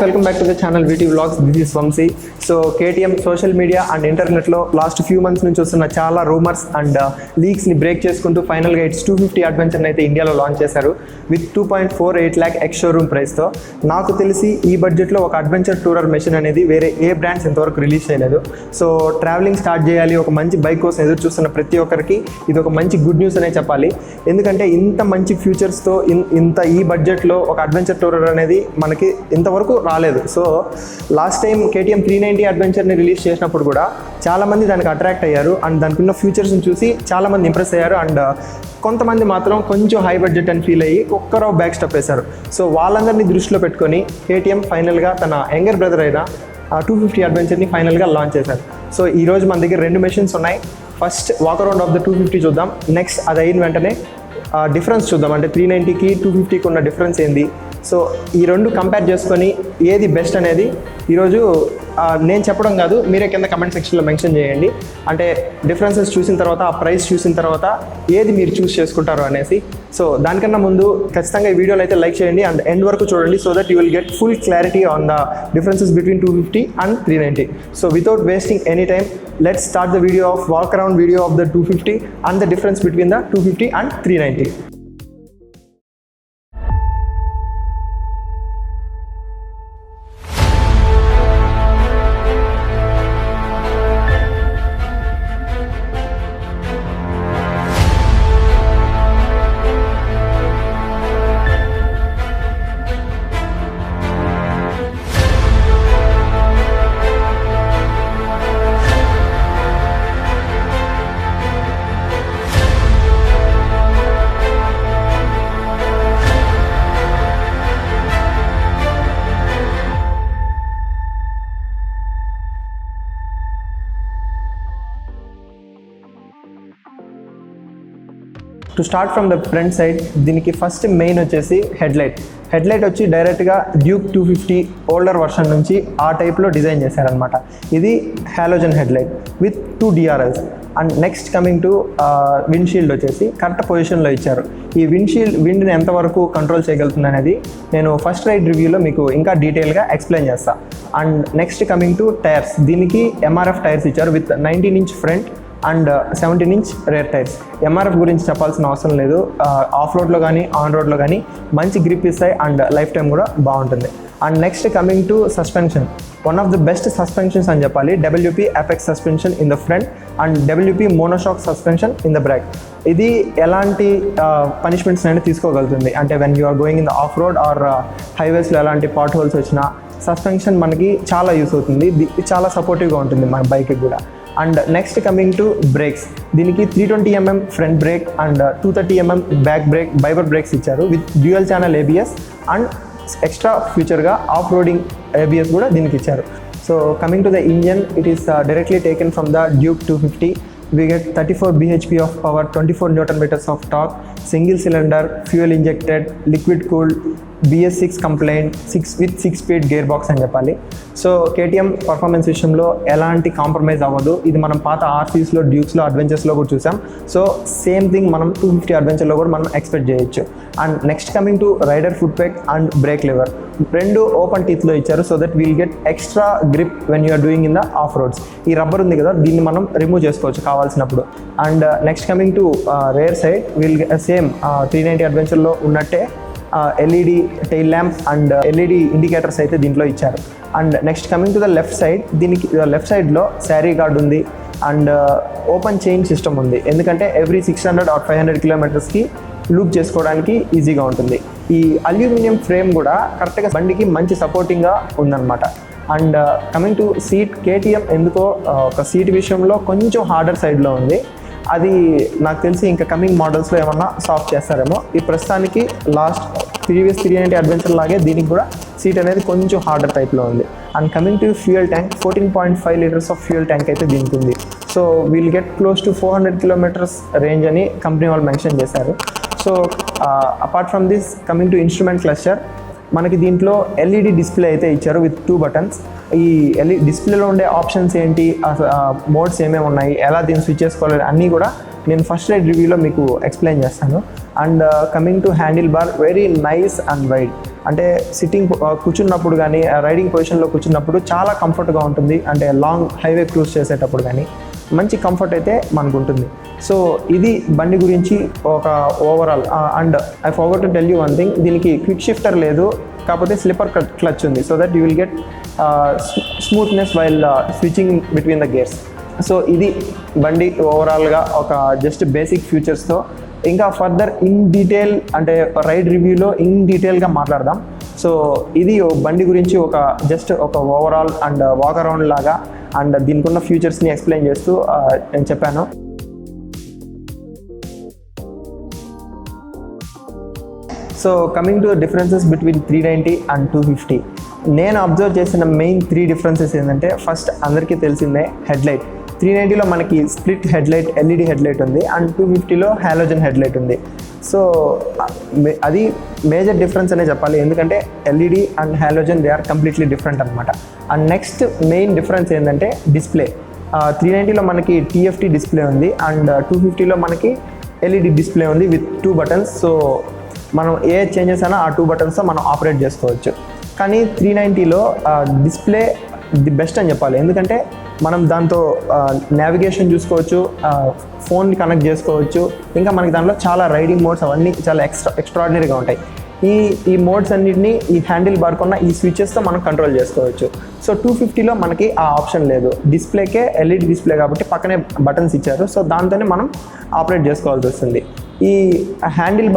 welcome back to the channel VT Vlogs. This is Vamsi. So KTM social media and internet లో last few months నుంచి వస్తున్న చాలా rumours and leaks ని break చేసుకుంటూ final గా it's 250 adventure అయితే ఇండియాలో లాంచ్ చేశారు with 2.48 lakh ex showroom price తో. నాకు తెలిసి ఈ బడ్జెట్ లో ఒక అడ్వెంచర్ టూరర్ మెషిన్ అనేది వేరే ఏ బ్రాండ్స్ ఇంతవరకు రిలీజ్ చేయలేదు. సో ట్రావెలింగ్ స్టార్ట్ చేయాలి, ఒక మంచి బైక్ కోసం ఎదురు చూస్తున్న ప్రతి ఒక్కరికి ఇది ఒక మంచి గుడ్ న్యూస్ అనే చెప్పాలి. ఎందుకంటే ఇంత మంచి ఫ్యూచర్స్ తో ఇంత ఈ బడ్జెట్ లో ఒక అడ్వెంచర్ టూరర్ అనేది మనకి ఇంతవరకు రాలేదు. సో లాస్ట్ టైం KTM 390 అడ్వెంచర్ని రిలీజ్ చేసినప్పుడు కూడా చాలామంది దానికి అట్రాక్ట్ అయ్యారు అండ్ దానికి ఉన్న ఫ్యూచర్స్ని చూసి చాలామంది ఇంప్రెస్ అయ్యారు అండ్ కొంతమంది మాత్రం కొంచెం హై బడ్జెట్ అని ఫీల్ అయ్యి ఒక్కరో బ్యాక్ స్టెప్ వేశారు. సో వాళ్ళందరినీ దృష్టిలో పెట్టుకొని KTM ఫైనల్గా తన యంగర్ బ్రదర్ అయిన 250 అడ్వెంచర్ని ఫైనల్గా లాంచ్ చేశారు. సో ఈరోజు మన దగ్గర రెండు మెషిన్స్ ఉన్నాయి. First walk around of the 250 చూద్దాం. నెక్స్ట్ అది అయిన వెంటనే డిఫరెన్స్ చూద్దాం, అంటే 390కి 250కి ఉన్న డిఫరెన్స్ ఏంది. సో ఈ రెండు కంపేర్ చేసుకొని ఏది బెస్ట్ అనేది ఈరోజు నేను చెప్పడం కాదు, మీరే కింద కమెంట్ సెక్షన్లో మెన్షన్ చేయండి. అంటే డిఫరెన్సెస్ చూసిన తర్వాత, ఆ ప్రైస్ చూసిన తర్వాత ఏది మీరు చూస్ చేసుకుంటారు అనేసి. సో దానికన్నా ముందు ఖచ్చితంగా ఈ వీడియోలో అయితే లైక్ చేయండి అండ్ ఎండ్ వరకు చూడండి, so that you will get full clarity on the differences between 250 and 390. So without wasting any time, let's start the video of walk around video of the 250 and the difference between the 250 and 390. To start from the front side, దీనికి first main వచ్చేసి headlight వచ్చి డైరెక్ట్గా Duke 250 older version నుంచి ఆ టైప్లో design చేశారనమాట. ఇది halogen headlight with 2 DRLs. And next coming to windshield వచ్చేసి కరెక్ట్ పొజిషన్లో ఇచ్చారు. ఈ విండ్ని ఎంతవరకు కంట్రోల్ చేయగలుగుతుంది అనేది నేను ఫస్ట్ రైడ్ రివ్యూలో మీకు ఇంకా డీటెయిల్గా ఎక్స్ప్లెయిన్ చేస్తాను. And next coming to tyres, దీనికి MRF టైర్స్ ఇచ్చారు with 19 inch front and 17 inch rare tyres. MRF గురించి చెప్పాల్సిన అవసరం లేదు, ఆఫ్ రోడ్లో కానీ ఆన్ రోడ్లో కానీ మంచి గ్రిప్ ఇస్తాయి అండ్ లైఫ్ టైం కూడా బాగుంటుంది. And next coming to suspension, one of the best suspensions అని చెప్పాలి. WP apex suspension in the front and WP monoshock suspension in the back. ఇది ఎలాంటి పనిష్మెంట్స్ అయినా తీసుకోగలుగుతుంది, అంటే when you are going in the off road or హైవేస్లో ఎలాంటి pot holes వచ్చినా సస్పెన్షన్ మనకి చాలా యూస్ అవుతుంది. చాలా సపోర్టివ్గా ఉంటుంది మన బైక్కి కూడా. And next coming to brakes, దీనికి 320 mm front brake and 230 mm back brake ByBre brakes ఇచ్చారు with dual channel ABS and extra ఫ్యూచర్గా ఆఫ్ రోడింగ్ ABS కూడా దీనికి ఇచ్చారు. So coming to the engine, it is directly taken from the Duke 250. We get 34 bhp of power, 24 Newton meters of torque, single cylinder, fuel injected, liquid cooled, BS6 compliant, 6-speed gearbox అని చెప్పాలి. So KTM performance విషయంలో ఎలాంటి compromise అవ్వదు. ఇది మనం పాత RCస్లో, డ్యూక్స్లో, అడ్వెంచర్స్లో కూడా చూసాం. సో సేమ్ థింగ్ మనం 250 అడ్వెంచర్లో కూడా మనం ఎక్స్పెక్ట్ చేయొచ్చు. And next coming to rider foot peg and brake lever, రెండు ఓపెన్ టీత్లో ఇచ్చారు so that we'll get extra grip when you're doing in the off roads. ఈ రబ్బర్ ఉంది కదా, దీన్ని మనం రిమూవ్ చేసుకోవచ్చు కావాల్సినప్పుడు. And next coming to rear side, well same 390 అడ్వెంచర్లో ఉన్నట్టే LED tail lamp and LED indicators అయితే దీంట్లో ఇచ్చారు. And next coming to the left side, దీనికి లెఫ్ట్ సైడ్లో శారీ గార్డ్ ఉంది అండ్ ఓపెన్ చైన్ సిస్టమ్ ఉంది, ఎందుకంటే ఎవ్రీ 600 or 500 kilometers లూప్ చేసుకోవడానికి ఈజీగా ఉంటుంది. ఈ అల్యూమినియం ఫ్రేమ్ కూడా కరెక్ట్గా బండికి మంచి సపోర్టింగ్గా ఉందన్నమాట. And coming to seat, KTM ఎందుకో ఒక సీట్ విషయంలో కొంచెం హార్డర్ సైడ్లో ఉంది. అది నాకు తెలిసి ఇంకా కమింగ్ మోడల్స్లో ఏమన్నా సాఫ్ట్ చేస్తారేమో. ఈ ప్రస్తుతానికి ప్రీవియస్ 390 అడ్వెంచర్ లాగే దీనికి కూడా సీట్ అనేది కొంచెం హార్డర్ టైప్లో ఉంది. And coming to fuel tank, 14.5 liters of fuel tank అయితే దీనికి ఉంది. So we'll get close to 400 kilometers range అని కంపెనీ వాళ్ళు మెన్షన్ చేశారు. So apart from this, coming to instrument cluster, మనకి దీంట్లో LED డిస్ప్లే అయితే ఇచ్చారు విత్ 2 buttons. ఈ LED డిస్ప్లేలో ఉండే ఆప్షన్స్ ఏంటి, మోడ్స్ ఏమేమి ఉన్నాయి, ఎలా దీన్ని స్విచ్ చేసుకోవాలి అన్నీ కూడా నేను ఫస్ట్ రైడ్ రివ్యూలో మీకు ఎక్స్ప్లెయిన్ చేస్తాను. And coming to handle bar, very nice and wide. అంటే సిట్టింగ్ కూర్చున్నప్పుడు కానీ రైడింగ్ పొజిషన్లో కూర్చున్నప్పుడు చాలా కంఫర్ట్గా ఉంటుంది. అంటే లాంగ్ హైవే క్రూజ్ చేసేటప్పుడు కానీ మంచి కంఫర్ట్ అయితే మనకు ఉంటుంది. సో ఇది బండి గురించి ఒక overall. And I forgot to tell you one thing, దీనికి క్విక్ షిఫ్టర్ లేదు, కాకపోతే స్లిప్పర్ క్లచ్ ఉంది. So that you will get smoothness while switching between the gears. So ఇది బండి ఓవరాల్గా ఒక జస్ట్ బేసిక్ ఫీచర్స్తో. ఇంకా ఫర్దర్ ఇన్ డీటెయిల్ అంటే రైడ్ రివ్యూలో ఇన్ డీటెయిల్గా మాట్లాడదాం. సో ఇది బండి గురించి ఒక జస్ట్ ఒక ఓవరాల్ అండ్ వాక్ అరౌండ్ లాగా అండ్ దీనికి ఉన్న ఫీచర్స్ని ఎక్స్ప్లెయిన్ చేస్తూ నేను చెప్పాను. So coming to the differences between 390 and 250, నేను అబ్జర్వ్ చేసిన మెయిన్ 3 డిఫరెన్సెస్ ఏంటంటే, ఫస్ట్ అందరికీ తెలిసిందే హెడ్లైట్. 390లో మనకి స్ప్లిట్ హెడ్లైట్ ఎల్ఈడి హెడ్లైట్ ఉంది అండ్ 250లో హాలోజన్ హెడ్లైట్ ఉంది. సో అది మేజర్ డిఫరెన్స్ అనే చెప్పాలి, ఎందుకంటే LED and halogen they are completely different అనమాట. అండ్ నెక్స్ట్ మెయిన్ డిఫరెన్స్ ఏంటంటే డిస్ప్లే. 390లో మనకి TFT డిస్ప్లే ఉంది అండ్ 250లో మనకి ఎల్ఈడి డిస్ప్లే ఉంది విత్ 2 బటన్స్. సో మనం ఏ చేంజెస్ అయినా ఆ 2 బటన్స్తో మనం ఆపరేట్ చేసుకోవచ్చు. కానీ 390లో డిస్ప్లే ది బెస్ట్ అని చెప్పాలి, ఎందుకంటే మనం దాంతో నావిగేషన్ చూసుకోవచ్చు, ఫోన్ని కనెక్ట్ చేసుకోవచ్చు, ఇంకా మనకి దాంట్లో చాలా రైడింగ్ మోడ్స్ అవన్నీ చాలా ఎక్స్ట్రాడినరీగా ఉంటాయి. ఈ మోడ్స్ అన్నిటిని ఈ హ్యాండిల్ బార్ కొన్న ఈ స్విచెస్తో మనం కంట్రోల్ చేసుకోవచ్చు. సో 250లో మనకి ఆ ఆప్షన్ లేదు, డిస్ప్లేకే ఎల్ఈడి డిస్ప్లే కాబట్టి పక్కనే బటన్స్ ఇచ్చారు. సో దాంతోనే మనం ఆపరేట్ చేసుకోవాల్సి వస్తుంది. ఈ హ్యాండిల్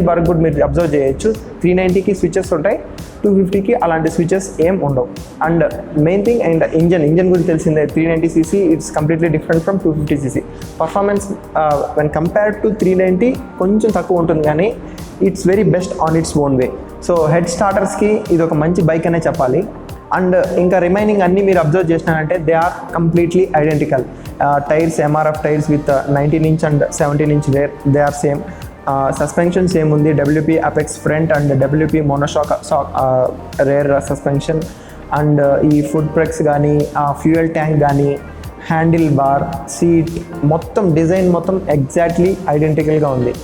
బార్ కూడా మీరు అబ్జర్వ్ చేయొచ్చు, 390కి స్విచెస్ ఉంటాయి, 250కి అలాంటి స్విచెస్ ఏం ఉండవు. And main thing and engine గురించి తెలిసిందే, 390cc it's completely different from 250cc. Performance when compared to 390 కొంచెం తక్కువ ఉంటుంది, కానీ it's very best on its own way. So head స్టార్టర్స్కి ఇది ఒక మంచి బైక్ అనే చెప్పాలి. అండ్ ఇంకా రిమైనింగ్ అన్నీ మీరు అబ్జర్వ్ చేసినారంటే they are completely identical. Tyres MRF tyres with 19 inch and 17 inch they are same. Suspension same ఉంది, WP apex front and WP monoshock rear suspension. And ఈ ఫుడ్ బ్రేక్స్ కానీ fuel tank కానీ handle bar seat మొత్తం design మొత్తం exactly ఐడెంటికల్గా ఉంది.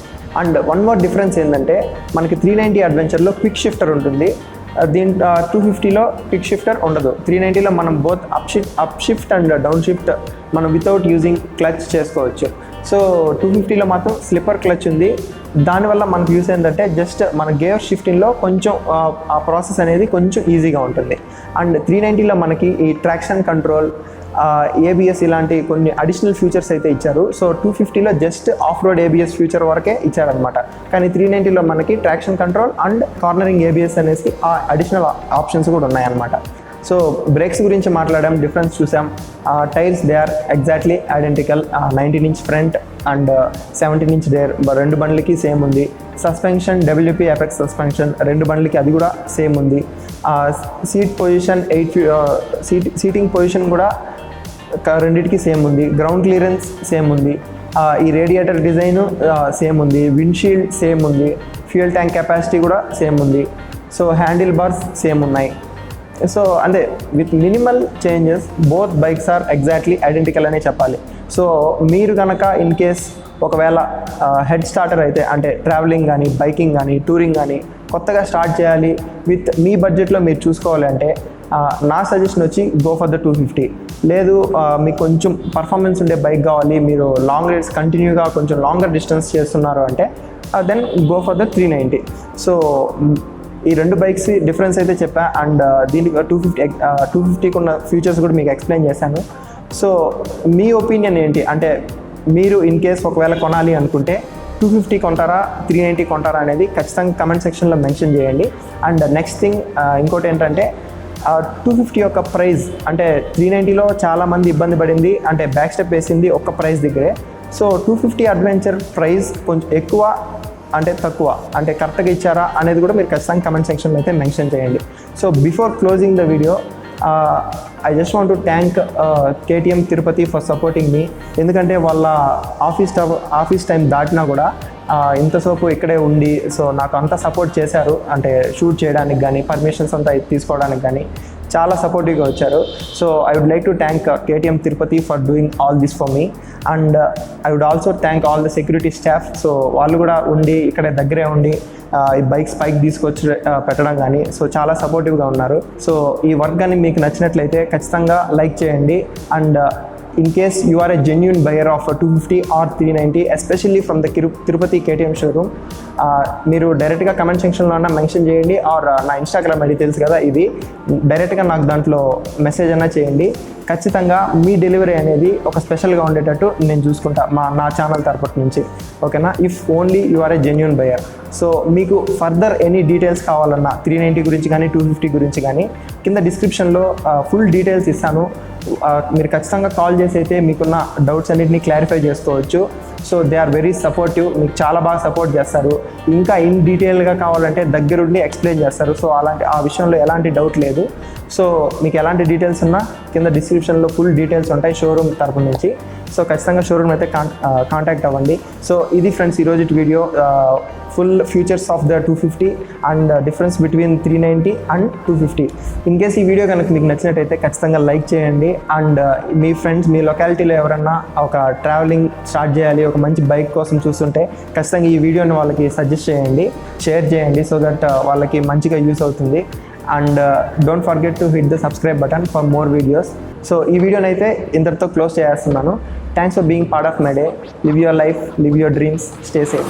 And one more difference ఏంటంటే, మనకి 390 అడ్వెంచర్లో క్విక్ షిఫ్టర్ ఉంటుంది, దీంట్లో 250లో క్విక్ షిఫ్టర్ ఉండదు. 390లో మనం both up shift and down shift మనం వితౌట్ యూజింగ్ క్లచ్ చేసుకోవచ్చు. సో 250లో మాత్రం స్లిప్పర్ క్లచ్ ఉంది. దానివల్ల మనకు యూస్ ఏంటంటే జస్ట్ మన గేర్ షిఫ్టింగ్లో కొంచెం ఆ ప్రాసెస్ అనేది కొంచెం ఈజీగా ఉంటుంది. అండ్ 390లో మనకి ఈ ట్రాక్షన్ కంట్రోల్, ABS ఇలాంటి కొన్ని అడిషనల్ ఫీచర్స్ అయితే ఇచ్చారు. సో 250లో just off road ABS feature వరకే ఇచ్చారనమాట. కానీ 390లో మనకి traction control and cornering ABS అనేసి ఆ అడిషనల్ ఆప్షన్స్ కూడా ఉన్నాయన్నమాట. సో బ్రేక్స్ గురించి మాట్లాడాం, డిఫరెన్స్ చూసాం. Tyres they are exactly identical, 19 inch front and 17 inch rear, రెండు బండ్లకి సేమ్ ఉంది. సస్పెన్షన్ WP అపెక్స్ సస్పెన్షన్, రెండు బండ్లకి అది కూడా సేమ్ ఉంది. సీట్ పొజిషన్ సీటింగ్ పొజిషన్ కూడా రెండింటికి సేమ్ ఉంది. గ్రౌండ్ క్లియరెన్స్ సేమ్ ఉంది. ఈ రేడియేటర్ డిజైన్ సేమ్ ఉంది. విండ్షీల్డ్ సేమ్ ఉంది. ఫ్యూయల్ ట్యాంక్ కెపాసిటీ కూడా సేమ్ ఉంది. సో హ్యాండిల్ బార్స్ సేమ్ ఉన్నాయి. సో అంటే with minimal changes both bikes are exactly identical అనే చెప్పాలి. సో మీరు కనుక ఇన్ కేస్ ఒకవేళ హెడ్ స్టార్టర్ అయితే, అంటే ట్రావెలింగ్ కానీ బైకింగ్ కానీ టూరింగ్ కానీ కొత్తగా స్టార్ట్ చేయాలి విత్ మీ బడ్జెట్లో మీరు చూసుకోవాలి అంటే, నా సజెషన్ వచ్చి గో ఫర్ ద 250. లేదు మీకు కొంచెం పర్ఫార్మెన్స్ ఉండే బైక్ కావాలి, మీరు లాంగ్ రైడ్స్ కంటిన్యూగా కొంచెం లాంగర్ డిస్టెన్స్ చేస్తున్నారు అంటే then go for the 390. So ఈ రెండు బైక్స్ డిఫరెన్స్ అయితే చెప్పా. అండ్ దీనికి 250కి ఉన్న ఫీచర్స్ కూడా మీకు ఎక్స్ప్లెయిన్ చేశాను. సో మీ ఒపీనియన్ ఏంటి, అంటే మీరు ఇన్ కేస్ ఒకవేళ కొనాలి అనుకుంటే 250 కొంటారా 390 కొంటారా అనేది ఖచ్చితంగా కమెంట్ సెక్షన్లో మెన్షన్ చేయండి. అండ్ నెక్స్ట్ థింగ్ ఇంకోటి ఏంటంటే, 250 యొక్క ప్రైస్ అంటే 390లో చాలామంది ఇబ్బంది పడింది, అంటే బ్యాక్ స్టెప్ వేసింది ఒక్క ప్రైస్ దగ్గరే. సో 250 అడ్వెంచర్ ప్రైస్ కొంచెం ఎక్కువ అంటే తక్కువ, అంటే కరెక్ట్గా ఇచ్చారా అనేది కూడా మీరు ఖచ్చితంగా కమెంట్ సెక్షన్లో అయితే మెన్షన్ చేయండి. So before closing the video, I just want to thank KTM Tirupati for supporting me. ఎందుకంటే వాళ్ళ ఆఫీస్ టైం దాటినా కూడా ఇంతసేపు ఇక్కడే ఉండి సో నాకు అంతా సపోర్ట్ చేశారు, అంటే షూట్ చేయడానికి కానీ పర్మిషన్స్ అంతా తీసుకోవడానికి కానీ. చాలా సపోర్టివ్గా వచ్చారు. So I would like to thank KTM Tirupati for doing all this for me, and I would also thank all the security staff. So వాళ్ళు కూడా ఉండి ఇక్కడ దగ్గరే ఉండి ఈ బైక్స్ పైకి తీసుకొచ్చి పెట్టడం కానీ సో చాలా సపోర్టివ్గా ఉన్నారు. సో ఈ వర్క్ కానీ మీకు నచ్చినట్లయితే ఖచ్చితంగా లైక్ చేయండి. And in case you are a genuine buyer of 250 or 390 especially from the Tirupati KTM showroom, మీరు డైరెక్ట్గా కమెంట్ సెక్షన్లో అన్నా మెన్షన్ చేయండి, ఆర్ నా ఇన్స్టాగ్రామ్ ఐడి తెలుసు కదా, ఇది డైరెక్ట్గా నాకు దాంట్లో మెసేజ్ అన్నా చేయండి. ఖచ్చితంగా మీ డెలివరీ అనేది ఒక స్పెషల్గా ఉండేటట్టు నేను చూసుకుంటా నా ఛానల్ తరపు నుంచి, ఓకేనా? If only you are a genuine buyer. So మీకు ఫర్దర్ ఎనీ డీటెయిల్స్ కావాలన్నా 390 గురించి కానీ 250 గురించి కానీ కింద డిస్క్రిప్షన్లో ఫుల్ డీటెయిల్స్ ఇస్తాను. మీరు ఖచ్చితంగా కాల్ చేసి అయితే మీకున్న డౌట్స్ అన్నింటినీ క్లారిఫై చేసుకోవచ్చు. So they are very supportive, మీకు చాలా బాగా సపోర్ట్ చేస్తారు. ఇంకా ఇన్ డీటెయిల్గా కావాలంటే దగ్గరుండి ఎక్స్ప్లెయిన్ చేస్తారు. సో ఆ విషయంలో ఎలాంటి డౌట్ లేదు. సో మీకు ఎలాంటి డీటెయిల్స్ ఉన్నా కింద డిస్క్రిప్షన్లో ఫుల్ డీటెయిల్స్ ఉంటాయి షోరూమ్ తరపు నుంచి. సో ఖచ్చితంగా షోరూమ్ అయితే కాంటాక్ట్ అవ్వండి. సో ఇది ఫ్రెండ్స్ ఈరోజు video, full features of the 250 and difference between 390 and 250. In case ఈ వీడియో కనుక మీకు నచ్చినట్టయితే ఖచ్చితంగా లైక్ చేయండి. అండ్ మీ ఫ్రెండ్స్ మీ లొకాలిటీలో ఎవరన్నా ఒక ట్రావెలింగ్ స్టార్ట్ చేయాలి, ఒక మంచి బైక్ కోసం చూస్తుంటే ఖచ్చితంగా ఈ వీడియోని వాళ్ళకి సజెస్ట్ చేయండి, షేర్ చేయండి, సో దట్ వాళ్ళకి మంచిగా యూస్ అవుతుంది. And don't forget to hit the subscribe button for more videos. So ఈ వీడియోని అయితే ఇంతటితో క్లోజ్ చేస్తున్నాను. Thanks for being part of my day. Live your life, live your dreams, stay safe.